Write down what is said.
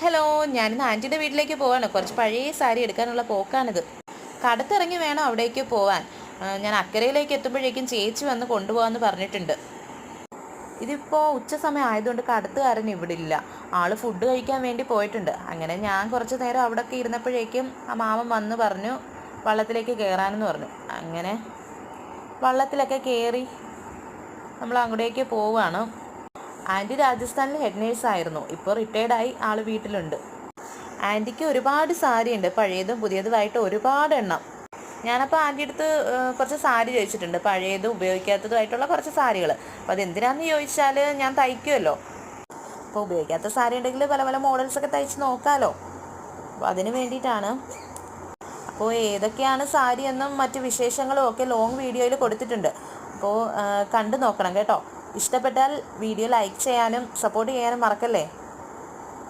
Hello, ഞാനിന്ന് ആൻറ്റിയുടെ വീട്ടിലേക്ക് പോവാണ്. കുറച്ച് പഴയ സാരി എടുക്കാനുള്ള പോക്കാണിത്. കടത്തിറങ്ങി വേണം അവിടേക്ക് പോവാൻ. ഞാൻ അക്കരയിലേക്ക് എത്തുമ്പോഴേക്കും ചേച്ചി വന്ന് കൊണ്ടുപോകാമെന്ന് പറഞ്ഞിട്ടുണ്ട്. ഇതിപ്പോൾ ഉച്ച സമയം ആയതുകൊണ്ട് കടത്തുകാരൻ ഇവിടെ ഇല്ല. ആൾ ഫുഡ് കഴിക്കാൻ വേണ്ടി പോയിട്ടുണ്ട്. അങ്ങനെ ഞാൻ കുറച്ച് നേരം അവിടെയൊക്കെ ഇരുന്നപ്പോഴേക്കും ആ മാമൻ വന്ന് പറഞ്ഞു വള്ളത്തിലേക്ക് കയറാനെന്ന് പറഞ്ഞു. അങ്ങനെ വള്ളത്തിലൊക്കെ കയറി നമ്മൾ അങ്ങോട്ടേക്ക് പോവുകയാണ്. ആൻറ്റി രാജസ്ഥാനിൽ ഹെഡ് നേഴ്സായിരുന്നു. ഇപ്പോൾ റിട്ടയർഡായി ആൾ വീട്ടിലുണ്ട്. ആൻറ്റിക്ക് ഒരുപാട് സാരി ഉണ്ട്, പഴയതും പുതിയതുമായിട്ട് ഒരുപാട് എണ്ണം. ഞാനപ്പോൾ ആൻറ്റി അടുത്ത് കുറച്ച് സാരി ചോദിച്ചിട്ടുണ്ട്, പഴയതും ഉപയോഗിക്കാത്തതുമായിട്ടുള്ള കുറച്ച് സാരികൾ. അപ്പോൾ അതെന്തിനാണെന്ന് ചോദിച്ചാൽ ഞാൻ തയ്ക്കുമല്ലോ. അപ്പോൾ ഉപയോഗിക്കാത്ത സാരി ഉണ്ടെങ്കിൽ പല പല മോഡൽസൊക്കെ തയ്ച്ച് നോക്കാമല്ലോ. അപ്പോൾ അതിന് വേണ്ടിയിട്ടാണ്. അപ്പോൾ ഏതൊക്കെയാണ് സാരി എന്നും മറ്റ് വിശേഷങ്ങളും ഒക്കെ ലോങ് വീഡിയോയിൽ കൊടുത്തിട്ടുണ്ട്. അപ്പോൾ കണ്ടു നോക്കണം കേട്ടോ. ഇഷ്ടപ്പെട്ടാൽ വീഡിയോ ലൈക്ക് ചെയ്യാനും സപ്പോർട്ട് ചെയ്യാനും മറക്കല്ലേ.